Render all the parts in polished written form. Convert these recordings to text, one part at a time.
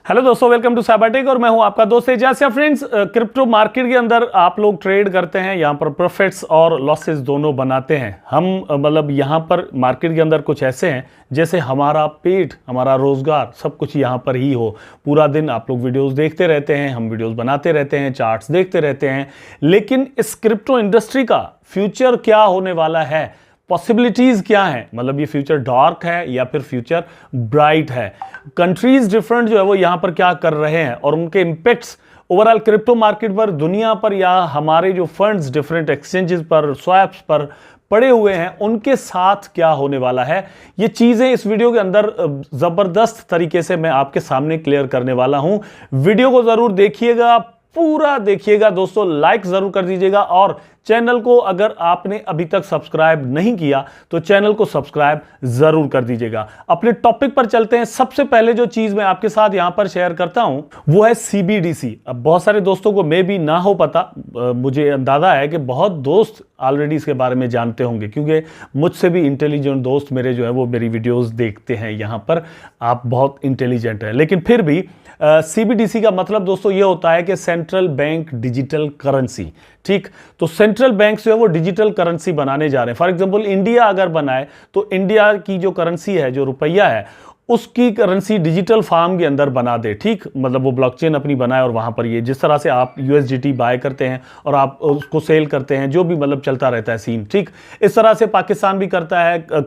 Hello दोस्तों, welcome to Cybertech और मैं हूं आपका दोस्त एजाज। फ्रेंड्स, क्रिप्टो मार्केट के अंदर आप लोग ट्रेड करते हैं, यहां पर प्रॉफिट्स और लॉसेस दोनों बनाते हैं। हम मतलब यहां पर मार्केट के अंदर कुछ ऐसे हैं जैसे हमारा पेट, हमारा रोजगार, सब कुछ यहां पर ही हो। पूरा दिन आप लोग वीडियोस देखते रहते हैं, हम वीडियोस बनाते रहते हैं, चार्ट्स देखते रहते हैं, लेकिन इस क्रिप्टो इंडस्ट्री का फ्यूचर क्या होने वाला है, पॉसिबिलिटीज क्या है, मतलब ये फ्यूचर डार्क है या फिर फ्यूचर ब्राइट है, कंट्रीज डिफरेंट जो है वो यहां पर क्या कर रहे हैं और उनके इंपैक्ट्स ओवरऑल क्रिप्टो मार्केट पर, दुनिया पर, या हमारे जो फंड्स डिफरेंट एक्सचेंजेस पर, स्वैप्स पर पड़े हुए हैं, उनके साथ क्या होने वाला है, ये चीजें इस वीडियो के अंदर जबरदस्त तरीके से मैं आपके सामने क्लियर करने वाला हूं। वीडियो को जरूर देखिएगा, पूरा देखिएगा दोस्तों, लाइक जरूर कर दीजिएगा और चैनल को अगर आपने अभी तक सब्सक्राइब नहीं किया तो चैनल को सब्सक्राइब जरूर कर दीजिएगा। अपने टॉपिक पर चलते हैं। सबसे पहले जो चीज मैं आपके साथ यहां पर शेयर करता हूं वो है सीबीडीसी। अब बहुत सारे दोस्तों को मे भी ना हो पता, मुझे अंदाजा है कि बहुत दोस्त ऑलरेडी इसके बारे में जानते होंगे, क्योंकि मुझसे भी इंटेलिजेंट दोस्त मेरे जो है वो मेरी वीडियोस देखते हैं। यहां पर आप बहुत इंटेलिजेंट हैं, लेकिन फिर भी सीबीडीसी का मतलब दोस्तों ये होता है कि सेंट्रल बैंक डिजिटल करेंसी। ठीक, तो सेंट्रल बैंक जो है वो डिजिटल करेंसी बनाने जा रहे हैं। फॉर एग्जांपल इंडिया अगर बनाए तो इंडिया की जो करेंसी है, जो रुपया है, उसकी करेंसी डिजिटल फॉर्म के अंदर बना दे। ठीक, मतलब वो ब्लॉकचेन अपनी बनाए और वहां पर ये जिस तरह से आप यूएसडीटी बाय करते हैं और आप उसको सेल करते हैं, जो भी मतलब चलता रहता है सीन, ठीक, इस तरह से पाकिस्तान भी कर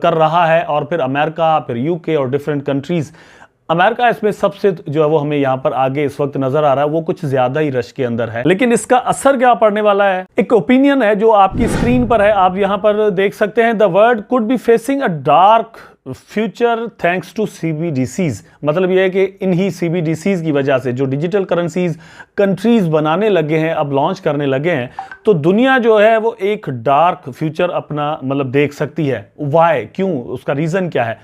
रहा है, और फिर अमेरिका, फिर यूके और डिफरेंट कंट्रीज। अमेरिका इसमें सबसे जो है वो हमें यहां पर आगे इस वक्त नजर आ रहा है, वो कुछ ज्यादा ही रश के अंदर है। लेकिन इसका असर क्या पड़ने वाला है, एक ओपिनियन है जो आपकी स्क्रीन पर है, आप यहां पर देख सकते हैं। The world could be facing a dark future thanks to CBDCs. मतलब यह है कि इन्हीं सीबीडीसीज की वजह से जो डिजिटल करेंसीज कंट्रीज बनाने लगे हैं, अब लॉन्च करने लगे हैं, तो दुनिया जो है वो एक डार्क फ्यूचर अपना मतलब देख सकती है। वाई, क्यों, उसका रीजन क्या है?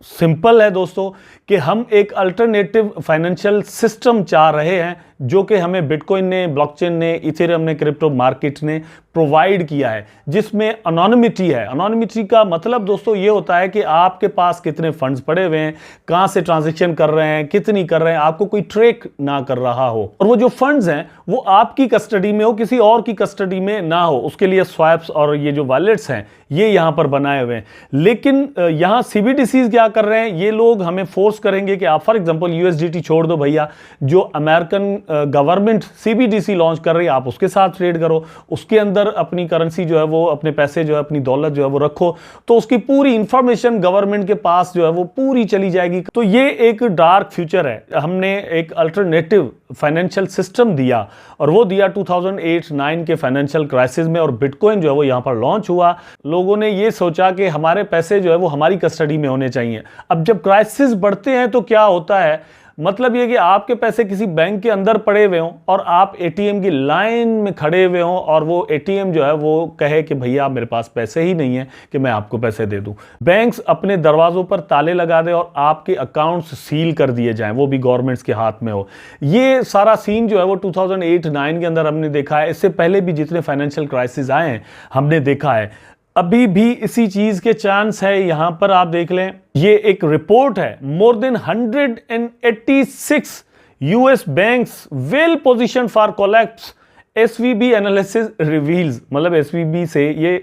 सिंपल है दोस्तों कि हम एक अल्टरनेटिव फाइनेंशियल सिस्टम चाह रहे हैं, जो कि हमें बिटकॉइन ने, ब्लॉकचेन ने, इथेरियम ने, क्रिप्टो मार्केट ने प्रोवाइड किया है, जिसमें अनोनिमिटी है। अनोनिमिटी का मतलब दोस्तों ये होता है कि आपके पास कितने फंड्स पड़े हुए हैं, कहां से ट्रांजैक्शन कर रहे हैं, कितनी कर रहे हैं, आपको कोई ट्रैक ना कर रहा हो, और वो जो फंड्स हैं वो आपकी कस्टडी में हो, किसी और की कस्टडी में ना हो। उसके लिए स्वैप्स और ये जो वॉलेट्स हैं ये यहां पर बनाए हुए हैं। लेकिन यहां सीबीडीसीज क्या कर रहे हैं, ये लोग हमें फोर्स करेंगे कि आप फॉर एग्जांपल यूएसडीटी छोड़ दो भैया, जो अमेरिकन गवर्नमेंट सीबीडीसी लॉन्च कर रही है आप उसके साथ ट्रेड करो, उसके अंदर अपनी करेंसी जो है वो, अपने पैसे जो है, अपनी दौलत जो है वो रखो, तो उसकी पूरी इंफॉर्मेशन गवर्नमेंट के पास जो है वो पूरी चली जाएगी। तो ये एक डार्क फ्यूचर है। हमने एक अल्टरनेटिव फाइनेंशियल सिस्टम दिया, और वो दिया 2008-9 के फाइनेंशियल क्राइसिस में, और बिटकॉइन जो है वो यहां पर लॉन्च हुआ। लोगों ने ये सोचा कि हमारे पैसे जो है वो हमारी कस्टडी में होने चाहिए। अब जब क्राइसिस बढ़ते हैं तो क्या होता है, मतलब ये कि आपके पैसे किसी बैंक के अंदर पड़े हुए हों और आप एटीएम की लाइन में खड़े हुए हों, और वो एटीएम जो है वो कहे कि भैया मेरे पास पैसे ही नहीं है कि मैं आपको पैसे दे दूं। बैंक्स अपने दरवाजों पर ताले लगा दे और आपके अकाउंट्स सील कर दिए जाएं, वो भी गवर्नमेंट्स के हाथ में हो। ये सारा सीन जो है वो 2008-9 के अंदर हमने देखा है। इससे पहले भी जितने फाइनेंशियल क्राइसिस आए हैं हमने देखा है। अभी भी इसी चीज के चांस है। यहां पर आप देख लें, ये एक रिपोर्ट है, more than 186 US banks well position for collapse, SVB analysis reveals. मतलब एसवीबी से ये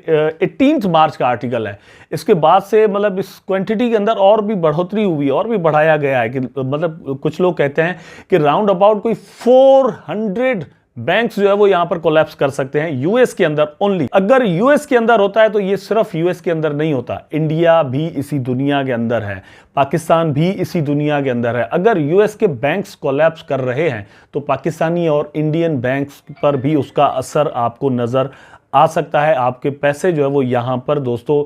18 मार्च का आर्टिकल है। इसके बाद से मतलब इस क्वांटिटी के अंदर और भी बढ़ोतरी हुई, और भी बढ़ाया गया है कि मतलब कुछ लोग कहते हैं कि राउंड अबाउट कोई 400 बैंक्स जो है वो यहां पर कोलैप्स कर सकते हैं यूएस के अंदर ओनली। अगर यूएस के अंदर होता है तो ये सिर्फ यूएस के अंदर नहीं होता, इंडिया भी इसी दुनिया के अंदर है, पाकिस्तान भी इसी दुनिया के अंदर है। अगर यूएस के बैंक्स कोलैप्स कर रहे हैं तो पाकिस्तानी और इंडियन बैंक्स पर भी उसका असर आपको नजर आ सकता है। आपके पैसे जो है वो यहां पर दोस्तों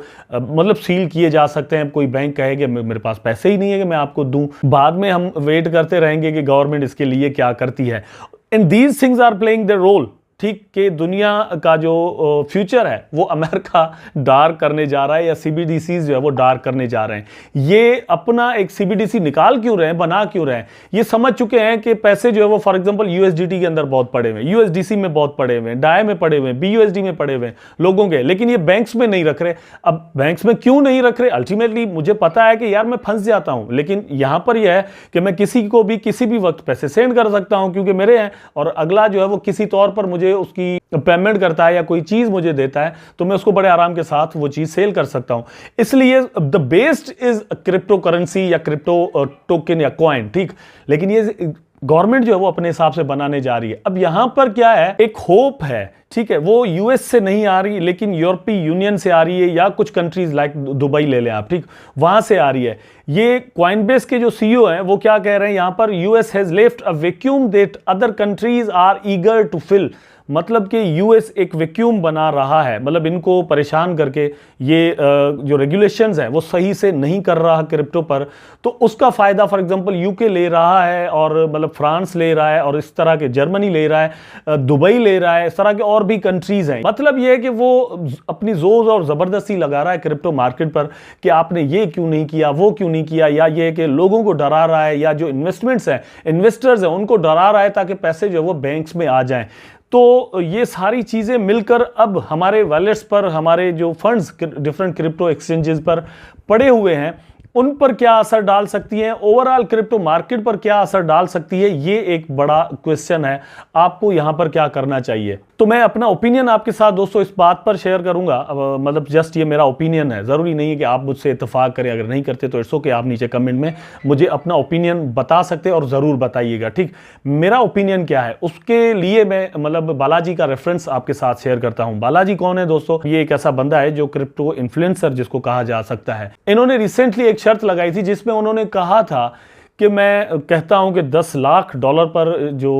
मतलब सील किए जा सकते हैं। कोई बैंक कहे कि मेरे पास पैसे ही नहीं है कि मैं आपको दूं। बाद में हम वेट करते रहेंगे कि गवर्नमेंट इसके लिए क्या करती है। And these things are playing their role ठीक, कि दुनिया का जो फ्यूचर है वो अमेरिका डार्क करने जा रहा है या सीबीडीसी जो है वो डार्क करने जा रहे हैं। ये अपना एक सीबीडीसी निकाल क्यों रहे हैं, बना क्यों रहे हैं? ये समझ चुके हैं कि पैसे जो है वो फॉर एग्जांपल यूएसडीटी के अंदर बहुत पड़े हुए हैं, यूएसडीसी में बहुत पड़े हुए हैं, डाई में पड़े हुए हैं, बीयूएसडी में पड़े हुए हैं लोगों के, लेकिन ये बैंक्स में नहीं रख रहे। अब बैंक्स में क्यों नहीं रख रहे? अल्टीमेटली मुझे पता है कि यार मैं फंस जाता हूं, लेकिन यहां पर यह है कि मैं किसी को भी किसी भी वक्त पैसे सेंड कर सकता हूं क्योंकि मेरे हैं, और अगला जो है वो किसी तौर पर मुझे उसकी पेमेंट करता है या कोई चीज मुझे देता है तो मैं उसको बड़े आराम के साथ वो चीज सेल कर सकता हूं। इसलिए the based is crypto currency या क्रिप्टो टोकन या कॉइन, ठीक, लेकिन ये गवर्नमेंट जो है वो अपने हिसाब से बनाने जा रही है। अब यहां पर क्या है, एक होप है, ठीक है, वो यूएस से नहीं आ रही लेकिन यूरोपीय यूनियन से आ रही है या कुछ कंट्रीज लाइक दुबई ले लें आप, ठीक, वहां से आ रही है। ये कॉइनबेस के जो सीईओ हैं वो क्या कह रहे हैं यहां पर, US has left a vacuum that other countries are eager to fill. मतलब कि यूएस एक वैक्यूम बना रहा है, मतलब इनको परेशान करके ये जो रेगुलेशंस हैं वो सही से नहीं कर रहा क्रिप्टो पर, तो उसका फायदा फॉर एग्जांपल यूके ले रहा है, और मतलब फ्रांस ले रहा है, और इस तरह के जर्मनी ले रहा है, दुबई ले रहा है, इस तरह के और भी कंट्रीज हैं। मतलब ये है कि वो अपनी जोर और जबरदस्ती लगा रहा है क्रिप्टो मार्केट पर कि आपने ये क्यों नहीं किया, वो क्यों नहीं किया, या ये कि लोगों को डरा रहा है, या जो इन्वेस्टमेंट्स हैं, इन्वेस्टर्स हैं, उनको डरा रहा है ताकि पैसे जो है वो बैंक्स में आ जाएं। तो ये सारी चीजें मिलकर अब हमारे वॉलेट्स पर, हमारे जो फंड्स डिफरेंट क्रिप्टो एक्सचेंजेस पर पड़े हुए हैं, उन पर क्या असर डाल सकती है, ओवरऑल क्रिप्टो मार्केट पर क्या असर डाल सकती है, ये एक बड़ा क्वेश्चन है। आपको यहां पर क्या करना चाहिए? तो मैं अपना ओपिनियन आपके साथ दोस्तों इस बात पर शेयर करूंगा, मतलब जस्ट ये मेरा ओपिनियन है, जरूरी नहीं है कि आप मुझसे इत्तेफाक करें, अगर नहीं करते तो इट्स ओके, आप नीचे कमेंट में मुझे अपना ओपिनियन बता सकते हैं और जरूर बताइएगा, ठीक। मेरा ओपिनियन क्या है उसके लिए मैं मतलब बालाजी का रेफरेंस आपके साथ शेयर करता हूं। बालाजी कौन है दोस्तों? ये एक ऐसा बंदा है जो क्रिप्टो इन्फ्लुएंसर जिसको कहा जा सकता है। इन्होंने रिसेंटली एक शर्त लगाई थी जिसमें उन्होंने कहा था कि मैं कहता हूं कि $10 लाख पर जो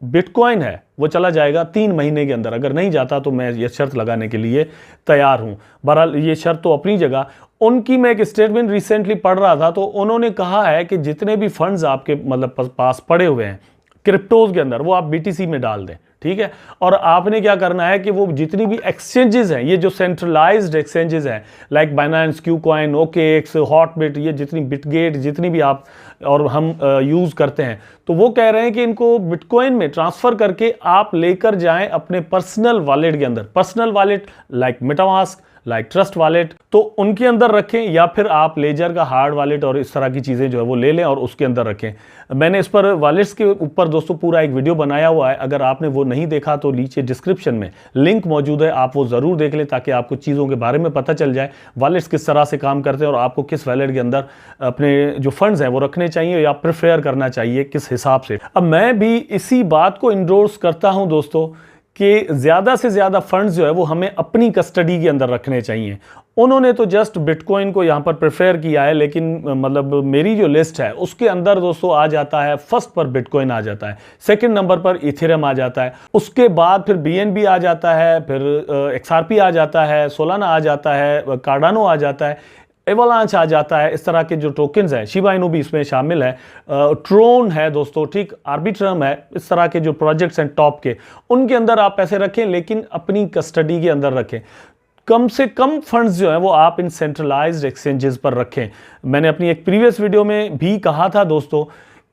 बिटकॉइन है वो चला जाएगा 3 महीने के अंदर, अगर नहीं जाता तो मैं ये शर्त लगाने के लिए तैयार हूं। बहरहाल ये शर्त तो अपनी जगह, उनकी मैं एक स्टेटमेंट रिसेंटली पढ़ रहा था तो उन्होंने कहा है कि जितने भी फंड्स आपके मतलब पास पड़े हुए हैं क्रिप्टोज के अंदर वो आप बीटीसी में डाल दें, ठीक है। और आपने क्या करना है कि वो जितनी भी एक्सचेंजेस हैं, ये जो सेंट्रलाइज्ड एक्सचेंजेस हैं लाइक बाइनेंस, क्यूकॉइन, ओकेएक्स, हॉटबिट, ये जितनी बिटगेट, जितनी भी आप और हम यूज करते हैं, तो वो कह रहे हैं कि इनको बिटकॉइन में ट्रांसफर करके आप लेकर जाएं अपने पर्सनल वॉलेट के अंदर। Personal wallet like MetaMask, like trust wallet, तो उनके अंदर रखें, या फिर आप लेजर का हार्ड वॉलेट और इस तरह की चीज़ें जो है वो ले लें और उसके अंदर रखें। मैंने इस पर वॉलेट्स के ऊपर दोस्तों पूरा एक वीडियो बनाया हुआ है, अगर आपने वो नहीं देखा तो नीचे डिस्क्रिप्शन में लिंक मौजूद है, आप वो ज़रूर देख लें ताकि आपको चीज़ों के बारे में पता चल जाए, वॉलेट्स किस तरह से काम करते हैं और आपको किस वॉलेट के अंदर अपने जो फंड्स हैं वो रखने चाहिए या प्रेफर करना चाहिए किस हिसाब से। अब मैं भी इसी बात को इंडोर्स करता हूँ दोस्तों कि ज़्यादा से ज़्यादा फंड्स जो है वो हमें अपनी कस्टडी के अंदर रखने चाहिए। उन्होंने तो जस्ट बिटकॉइन को यहाँ पर प्रेफर किया है, लेकिन मतलब मेरी जो लिस्ट है उसके अंदर दोस्तों आ जाता है, फर्स्ट पर बिटकॉइन आ जाता है, सेकंड नंबर पर इथेरियम आ जाता है, उसके बाद फिर बीएनबी आ जाता है, फिर एक्सआरपी आ जाता है, सोलाना आ जाता है, कार्डानो आ जाता है, एवलांच आ जाता है, इस तरह के जो टोकन्स हैं, शिबा इनू भी इसमें शामिल है, ट्रोन है दोस्तों, ठीक, आर्बिट्रम है, इस तरह के जो प्रोजेक्ट्स हैं टॉप के, उनके अंदर आप पैसे रखें लेकिन अपनी कस्टडी के अंदर रखें। कम से कम फंड्स जो है वो आप इन सेंट्रलाइज्ड एक्सचेंजेस पर रखें। मैंने अपनी एक प्रीवियस वीडियो में भी कहा था दोस्तों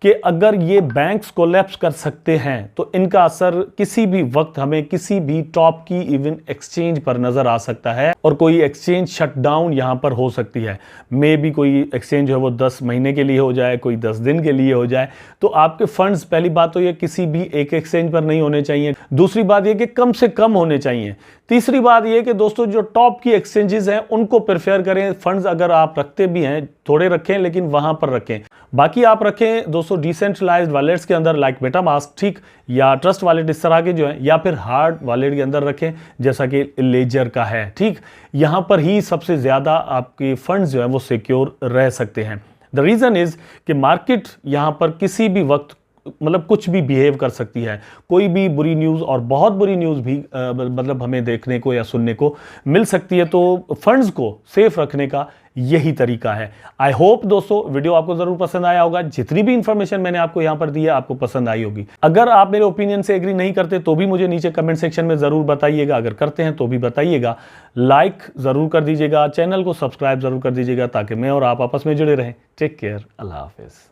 कि अगर ये बैंक्स कोलैप्स कर सकते हैं तो इनका असर किसी भी वक्त हमें किसी भी टॉप की इवन एक्सचेंज पर नजर आ सकता है और कोई एक्सचेंज शटडाउन यहां पर हो सकती है। मे भी कोई एक्सचेंज है वो 10 महीने के लिए हो जाए, कोई 10 दिन के लिए हो जाए, तो आपके फंड्स पहली बात तो ये किसी भी एक एक्सचेंज पर नहीं होने चाहिए, दूसरी बात ये कि कम से कम होने चाहिए, तीसरी बात ये कि दोस्तों जो टॉप की एक्सचेंजेस हैं उनको प्रेफर करें। फंड्स अगर आप रखते भी हैं थोड़े रखें लेकिन वहां पर रखें, बाकी आप रखें दोस्तों डिसेंट्रलाइज्ड वॉलेट्स के अंदर लाइक मेटामास्क, ठीक, या ट्रस्ट वॉलेट इस तरह के जो है, या फिर हार्ड वॉलेट के अंदर रखें जैसा कि लेजर का है, ठीक। यहां पर ही सबसे ज्यादा आपके फंड्स जो है वो सिक्योर रह सकते हैं। द रीजन इज कि मार्केट यहां पर किसी भी वक्त मतलब कुछ भी बिहेव कर सकती है, कोई भी बुरी न्यूज़ और बहुत बुरी न्यूज़ भी मतलब हमें देखने को या सुनने को मिल सकती है। तो फंड्स को सेफ रखने का यही तरीका है। आई होप दोस्तों वीडियो आपको जरूर पसंद आया होगा। जितनी भी इंफॉर्मेशन मैंने आपको यहां पर दी है आपको पसंद आई होगी। अगर आप मेरे ओपिनियन से एग्री नहीं करते तो भी मुझे नीचे कमेंट सेक्शन में जरूर बताइएगा, अगर करते हैं तो भी बताइएगा। लाइक जरूर कर दीजिएगा, चैनल को सब्सक्राइब जरूर कर दीजिएगा ताकि मैं और आप आपस में जुड़े रहें। टेक केयर, अल्लाह हाफिज।